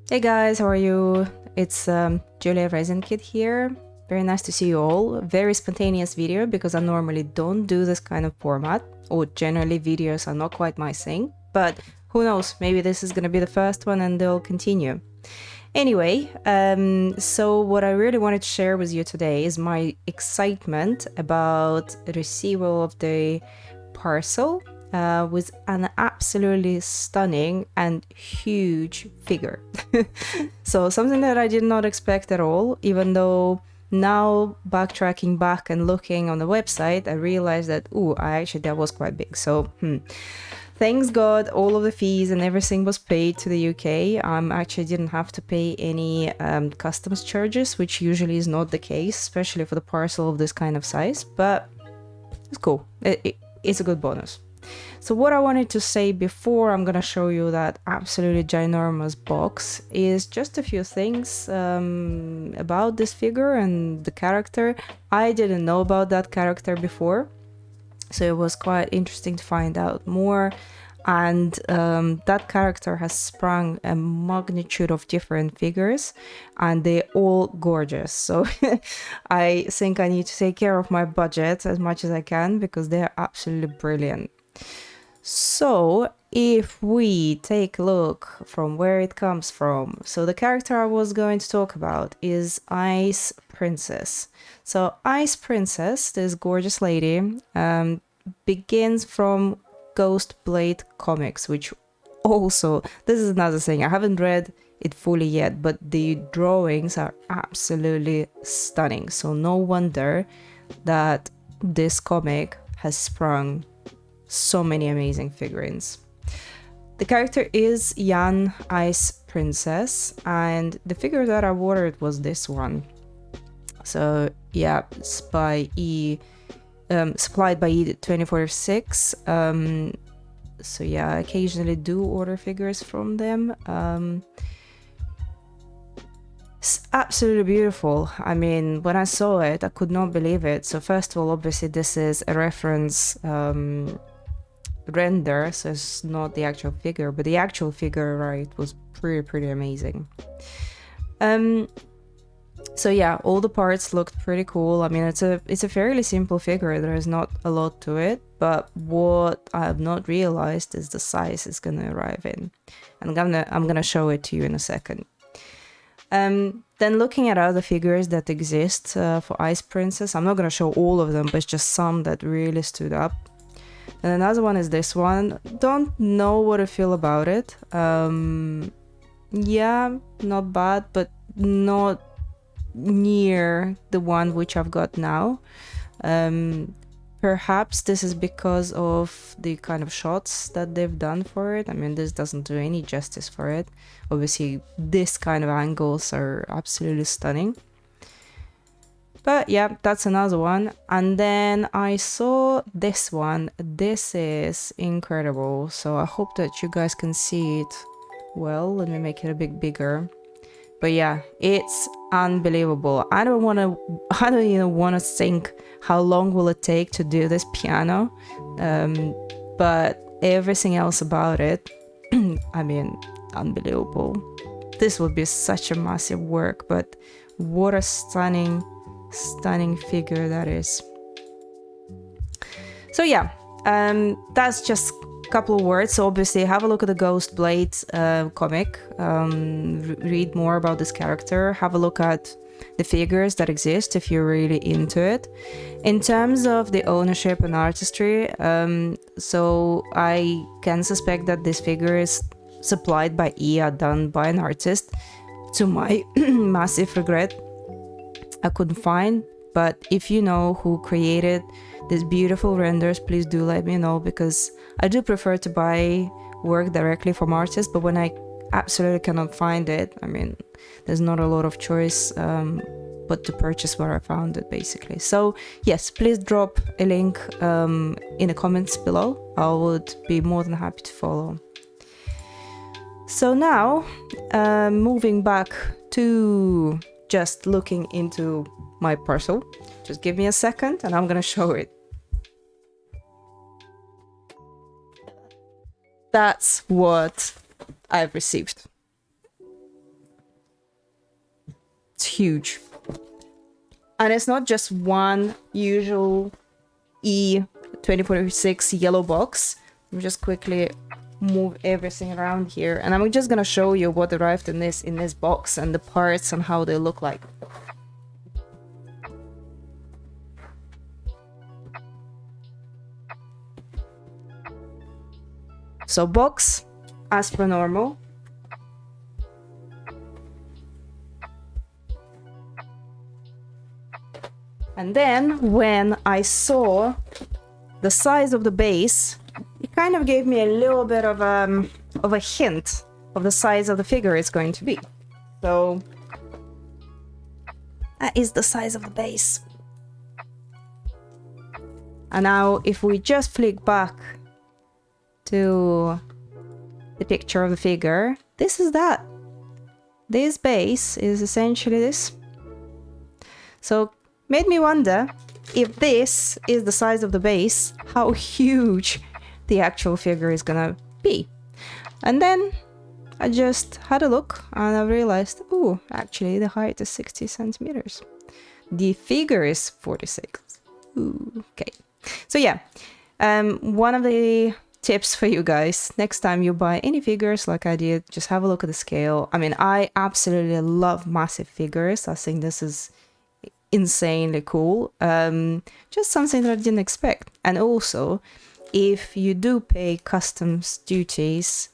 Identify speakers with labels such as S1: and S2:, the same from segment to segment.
S1: Hey guys, how are you? It's Julia Resinkit here. Very nice to see you all. Very spontaneous video because I normally don't do this kind of format, or generally videos are not quite my thing, but who knows, maybe this is gonna be the first one and they'll continue. Anyway, so what I really wanted to share with you today is my excitement about receival of the parcel with an absolutely stunning and huge figure. So something that I did not expect at all, even though now backtracking back and looking on the website, I realized that, that was quite big. So, thanks God, all of the fees and everything was paid to the UK. Actually didn't have to pay any customs charges, which usually is not the case, especially for the parcel of this kind of size, but it's cool. It's a good bonus. So what I wanted to say before I'm gonna show you that absolutely ginormous box is just a few things about this figure and the character. I didn't know about that character before, so it was quite interesting to find out more. And that character has sprung a magnitude of different figures, and they're all gorgeous. So I think I need to take care of my budget as much as I can because they're absolutely brilliant. So if we take a look from where it comes from, so the character I was going to talk about is Ice Princess. So Ice Princess, this gorgeous lady, begins from Ghost Blade comics, which also, this is another thing, I haven't read it fully yet, but the drawings are absolutely stunning. So no wonder that this comic has sprung so many amazing figurines. The character is Yan Ice Princess, and the figure that I ordered was this one. So yeah, it's by supplied by E2046. So yeah, I occasionally do order figures from them. It's absolutely beautiful. I mean, when I saw it, I could not believe it. So first of all, obviously this is a reference render, so it's not the actual figure, but the actual figure, right, was pretty amazing. So yeah, all the parts looked pretty cool. I mean, it's a fairly simple figure. There is not a lot to it, but what I have not realized is the size it's gonna arrive in, and I'm gonna show it to you in a second. Then looking at other figures that exist for Ice Princess, I'm not gonna show all of them, but it's just some that really stood up. And another one is this one. Don't know what I feel about it. Yeah, not bad, but not near the one which I've got now. Perhaps this is because of the kind of shots that they've done for it. I mean, this doesn't do any justice for it. Obviously, this kind of angles are absolutely stunning. But yeah, that's another one. And then I saw this one. This is incredible. So I hope that you guys can see it well. Let me make it a bit bigger. But yeah, it's unbelievable. I don't even want to think how long will it take to do this piano. But everything else about it, I mean, unbelievable. This would be such a massive work, but what a stunning figure that is. So yeah, that's just a couple of words. So obviously have a look at the Ghost Blade comic, read more about this character, have a look at the figures that exist if you're really into it. In terms of the ownership and artistry, so I can suspect that this figure is supplied by EA, done by an artist. To my massive regret, I couldn't find, but if you know who created these beautiful renders, please do let me know, because I do prefer to buy work directly from artists, but when I absolutely cannot find it, I mean, there's not a lot of choice but to purchase where I found it, basically. So yes, please drop a link in the comments below. I would be more than happy to follow. So now, moving back to just looking into my parcel. Just give me a second and I'm gonna show it. That's what I've received. It's huge. And it's not just one usual E2046 yellow box. Let me just quickly move everything around here, and I'm just gonna show you what arrived in this box and the parts and how they look like. So box as per normal. And then when I saw the size of the base, it kind of gave me a little bit of a hint of the size of the figure it's going to be. So that is the size of the base. And now if we just flick back to the picture of the figure, this is that. This base is essentially this. So made me wonder, if this is the size of the base, how huge the actual figure is gonna be. And then I just had a look and I realized, oh, actually the height is 60 centimeters. The figure is 46. Ooh, okay. So yeah, one of the tips for you guys, next time you buy any figures like I did, just have a look at the scale. I mean, I absolutely love massive figures. I think this is insanely cool. Just something that I didn't expect. And also, if you do pay customs duties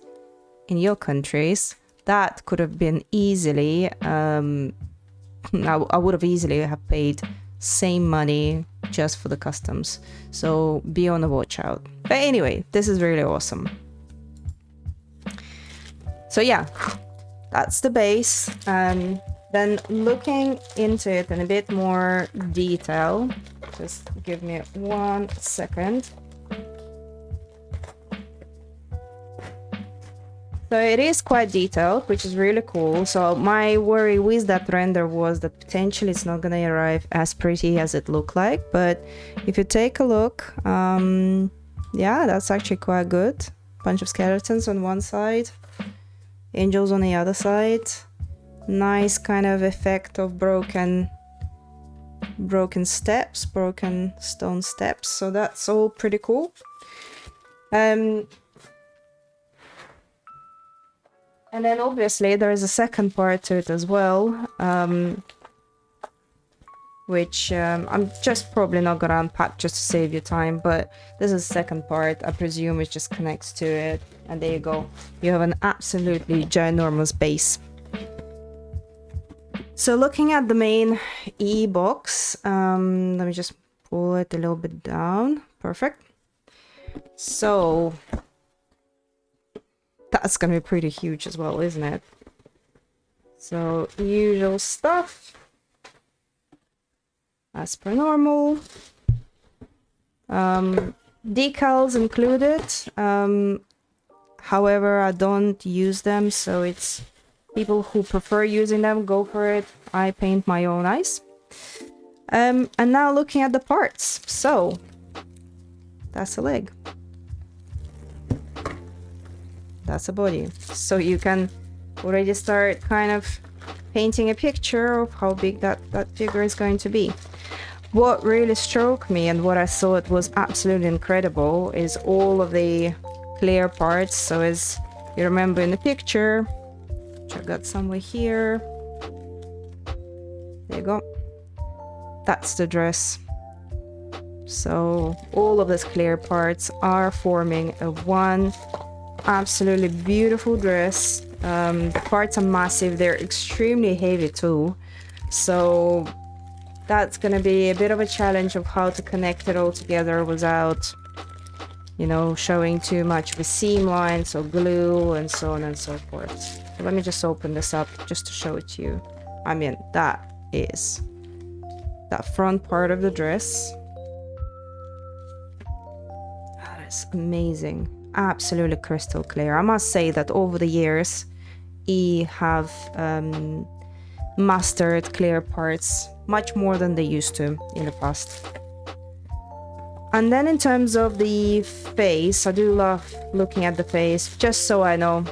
S1: in your countries, that could have been easily, I would have easily have paid same money just for the customs. So be on the watch out. But anyway, this is really awesome. So yeah, that's the base. Then looking into it in a bit more detail, just give me 1 second. So it is quite detailed, which is really cool. So my worry with that render was that potentially it's not going to arrive as pretty as it looked like. But if you take a look, yeah, that's actually quite good. Bunch of skeletons on one side, angels on the other side. Nice kind of effect of broken steps, broken stone steps. So that's all pretty cool. And then obviously there is a second part to it as well, which I'm just probably not gonna unpack just to save you time, but this is the second part. I presume it just connects to it, and there you go. You have an absolutely ginormous base. So looking at the main E-box, let me just pull it a little bit down. Perfect. So that's gonna be pretty huge as well, isn't it? So usual stuff as per normal. Decals included. However, I don't use them, so it's people who prefer using them, go for it. I paint my own eyes. And now looking at the parts. So that's a leg. That's a body. So you can already start kind of painting a picture of how big that figure is going to be. What really struck me and what I thought was absolutely incredible is all of the clear parts. So as you remember in the picture, which I got somewhere here. There you go. That's the dress. So all of these clear parts are forming a one absolutely beautiful dress. The parts are massive. They're extremely heavy too. So that's gonna be a bit of a challenge of how to connect it all together without, you know, showing too much of a seam line, so glue and so on and so forth. So let me just open this up just to show it to you. I mean, that is that front part of the dress. That is amazing. Absolutely crystal clear. I must say that over the years, E have mastered clear parts much more than they used to in the past. And then in terms of the face, I do love looking at the face just so I know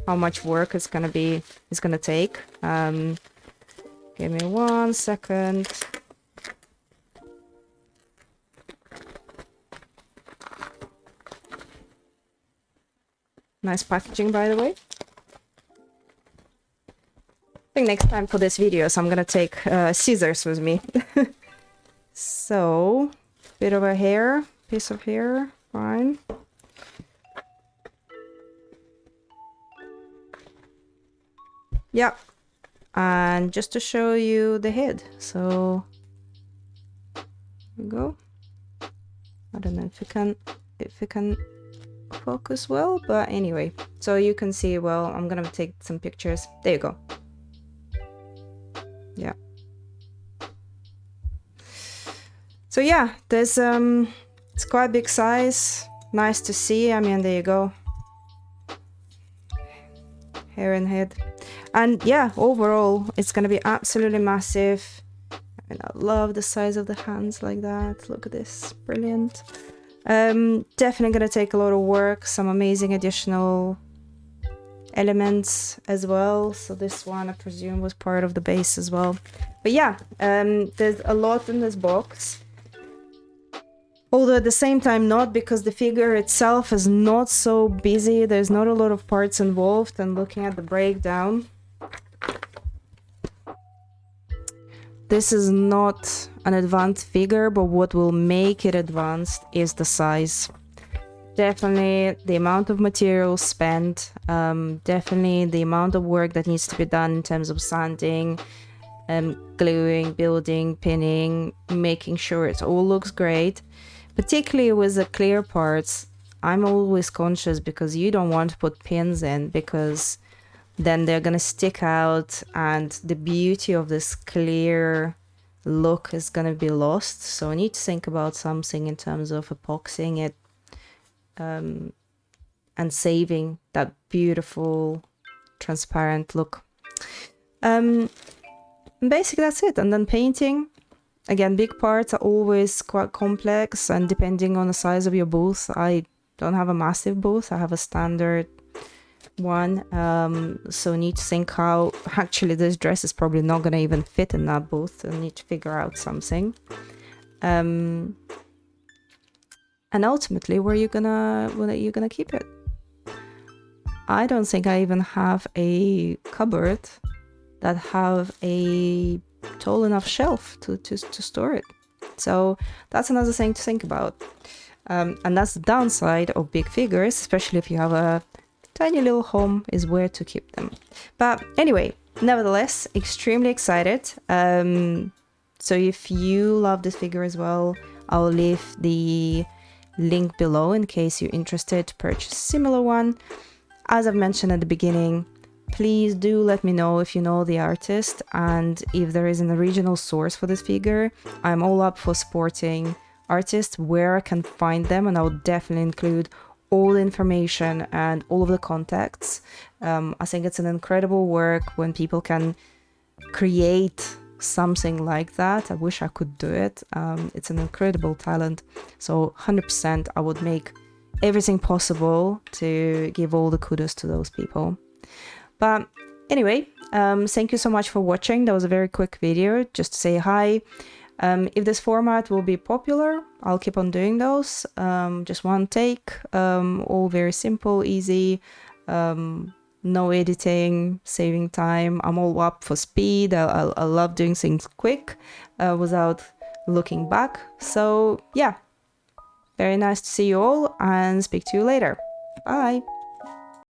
S1: how much work it's gonna take. Give me 1 second. Nice packaging, by the way. I think next time for this video, so I'm gonna take scissors with me. So, bit of a hair, piece of hair, fine. Yeah, and just to show you the head, so here we go. I don't know if you can focus well, but anyway, so you can see well. I'm gonna take some pictures. There you go. Yeah. So yeah, there's it's quite big size. Nice to see. I mean, there you go. Hair and head. And yeah, overall, it's gonna be absolutely massive. And I love the size of the hands like that. Look at this, brilliant. Definitely gonna take a lot of work, some amazing additional elements as well. So this one, I presume, was part of the base as well. But yeah, there's a lot in this box. Although at the same time not, because the figure itself is not so busy. There's not a lot of parts involved. And looking at the breakdown, this is not an advanced figure, but what will make it advanced is the size. Definitely the amount of material spent, definitely the amount of work that needs to be done in terms of sanding, gluing, building, pinning, making sure it all looks great. Particularly with the clear parts, I'm always conscious because you don't want to put pins in, because then they're gonna stick out and the beauty of this clear look is gonna be lost. So I need to think about something in terms of epoxying it and saving that beautiful transparent look. Basically that's it. And then painting. Again, big parts are always quite complex, and depending on the size of your booth, I don't have a massive booth, I have a standard one, so need to think how, actually this dress is probably not going to even fit in that booth. I need to figure out something. And ultimately, where you're gonna keep it. I don't think I even have a cupboard that have a tall enough shelf to store it. So that's another thing to think about. And that's the downside of big figures, especially if you have a tiny little home, is where to keep them. But anyway, nevertheless, extremely excited. So if you love this figure as well, I'll leave the link below in case you're interested to purchase a similar one. As I've mentioned at the beginning, please do let me know if you know the artist and if there is an original source for this figure. I'm all up for supporting artists where I can find them, and I'll definitely include all the information and all of the contacts. I think it's an incredible work when people can create something like that. I wish I could do it. It's an incredible talent. So 100% I would make everything possible to give all the kudos to those people. But anyway, thank you so much for watching. That was a very quick video just to say hi. If this format will be popular, I'll keep on doing those. Just one take, all very simple, easy, no editing, saving time. I'm all up for speed. I love doing things quick without looking back. So yeah, very nice to see you all and speak to you later. Bye.